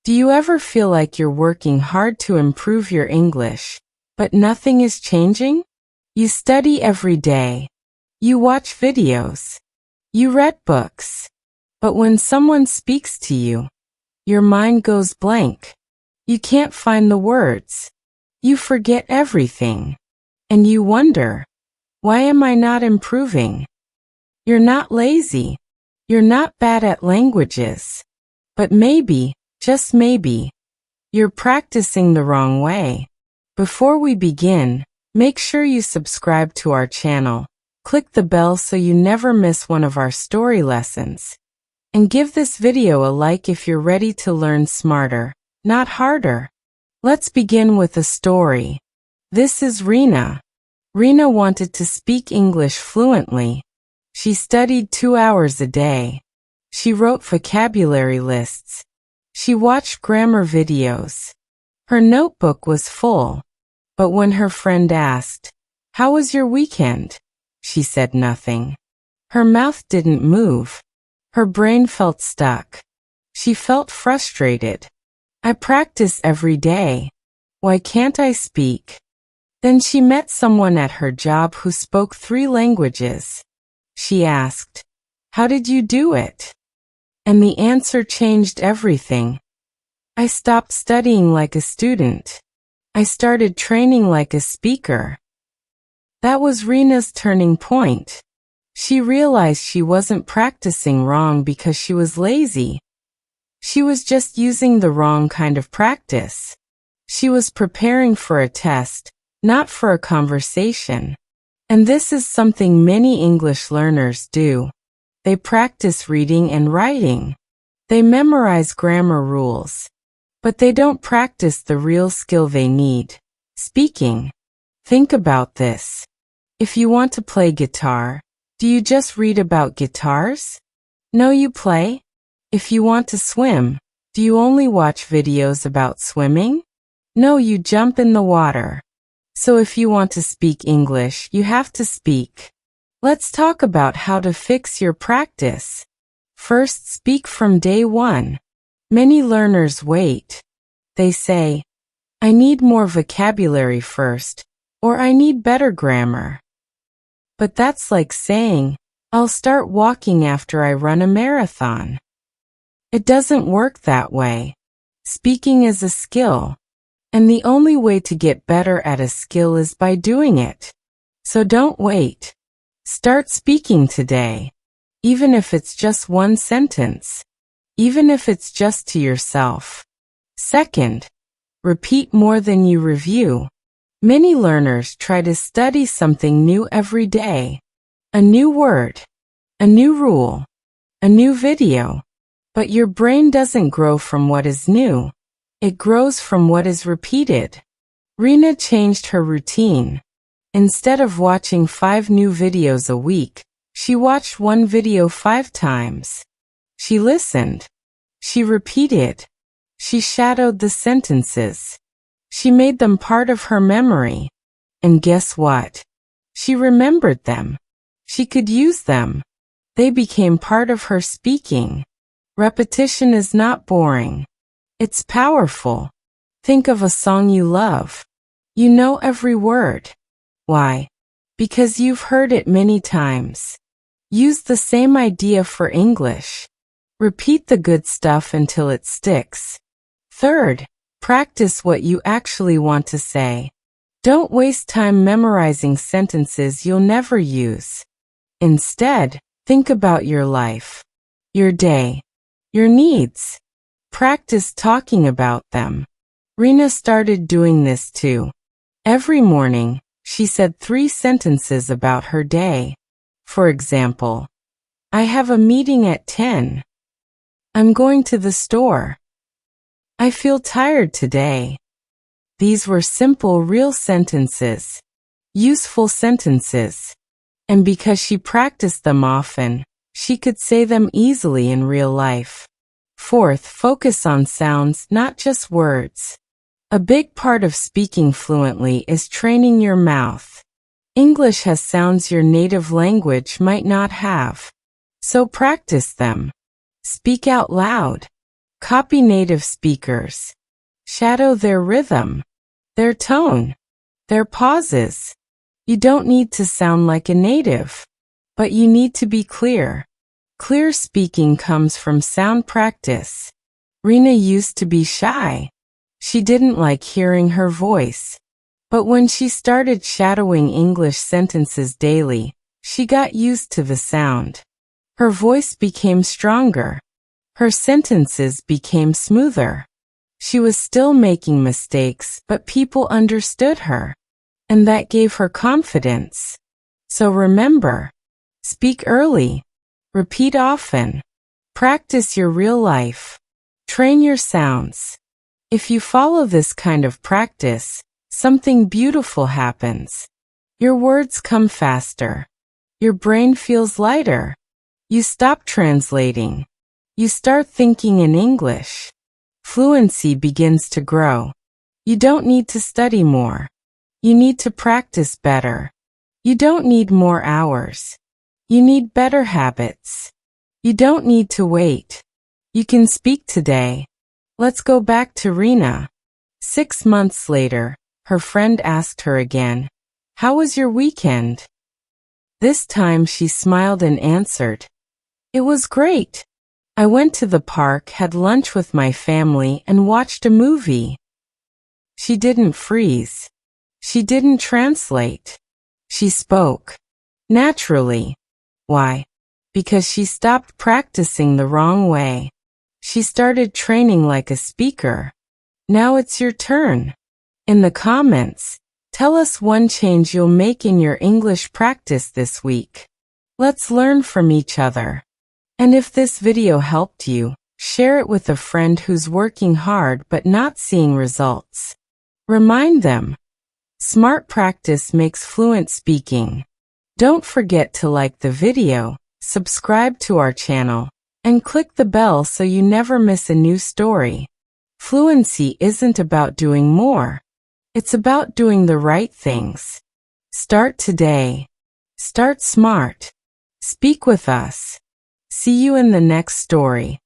Do you ever feel like you're working hard to improve your English, but nothing is changing? You study every day. You watch videos. You read books. But when someone speaks to you, your mind goes blank. You can't find the words. You forget everything. And you wonder, why am I not improving? You're not lazy. You're not bad at languages. But maybe, just maybe, you're practicing the wrong way. Before we begin, make sure you subscribe to our channel. Click the bell so you never miss one of our story lessons. And give this video a like if you're ready to learn smarter, not harder. Let's begin with a story. This is Rena. Rena wanted to speak English fluently. She studied 2 hours a day. She wrote vocabulary lists. She watched grammar videos. Her notebook was full. But when her friend asked, "How was your weekend?" she said nothing. Her mouth didn't move. Her brain felt stuck. She felt frustrated. I practice every day. Why can't I speak? Then she met someone at her job who spoke 3 languages. She asked, "How did you do it?" And the answer changed everything. I stopped studying like a student. I started training like a speaker. That was Rena's turning point. She realized she wasn't practicing wrong because she was lazy. She was just using the wrong kind of practice. She was preparing for a test, not for a conversation. And this is something many English learners do. They practice reading and writing. They memorize grammar rules. But they don't practice the real skill they need, speaking. Think about this. If you want to play guitar, do you just read about guitars? No, you play. If you want to swim, do you only watch videos about swimming? No, you jump in the water. So if you want to speak English, you have to speak. Let's talk about how to fix your practice. First, speak from day one. Many learners wait. They say, "I need more vocabulary first," or "I need better grammar." But that's like saying, "I'll start walking after I run a marathon." It doesn't work that way. Speaking is a skill. And the only way to get better at a skill is by doing it. So don't wait. Start speaking today. Even if it's just one sentence. Even if it's just to yourself. Second, repeat more than you review. Many learners try to study something new every day. A new word, a new rule, a new video. But your brain doesn't grow from what is new. It grows from what is repeated. Rena changed her routine. Instead of watching 5 new videos a week, she watched one video 5 times. She listened. She repeated. She shadowed the sentences. She made them part of her memory. And guess what? She remembered them. She could use them. They became part of her speaking. Repetition is not boring. It's powerful. Think of a song you love. You know every word. Why? Because you've heard it many times. Use the same idea for English. Repeat the good stuff until it sticks. Third, practice what you actually want to say. Don't waste time memorizing sentences you'll never use. Instead, think about your life, your day, your needs. Practice talking about them. Rena started doing this too. Every morning, she said 3 sentences about her day. For example, "I have a meeting at 10. I'm going to the store. I feel tired today." These were simple, real sentences. Useful sentences. And because she practiced them often, she could say them easily in real life. Fourth, focus on sounds, not just words. A big part of speaking fluently is training your mouth. English has sounds your native language might not have. So practice them. Speak out loud. Copy native speakers. Shadow their rhythm, their tone, their pauses. You don't need to sound like a native, but you need to be clear. Clear speaking comes from sound practice. Rena used to be shy. She didn't like hearing her voice. But when she started shadowing English sentences daily, she got used to the sound. Her voice became stronger. Her sentences became smoother. She was still making mistakes, but people understood her. And that gave her confidence. So remember, speak early, repeat often, practice your real life, train your sounds. If you follow this kind of practice, something beautiful happens. Your words come faster. Your brain feels lighter. You stop translating. You start thinking in English. Fluency begins to grow. You don't need to study more. You need to practice better. You don't need more hours. You need better habits. You don't need to wait. You can speak today. Let's go back to Rena. 6 months later, her friend asked her again, "How was your weekend?" This time she smiled and answered, "It was great. I went to the park, had lunch with my family, and watched a movie." She didn't freeze. She didn't translate. She spoke. Naturally. Why? Because she stopped practicing the wrong way. She started training like a speaker. Now it's your turn. In the comments, tell us one change you'll make in your English practice this week. Let's learn from each other. And if this video helped you, share it with a friend who's working hard but not seeing results. Remind them. Smart practice makes fluent speaking. Don't forget to like the video, subscribe to our channel, and click the bell so you never miss a new story. Fluency isn't about doing more. It's about doing the right things. Start today. Start smart. Speak with us. See you in the next story.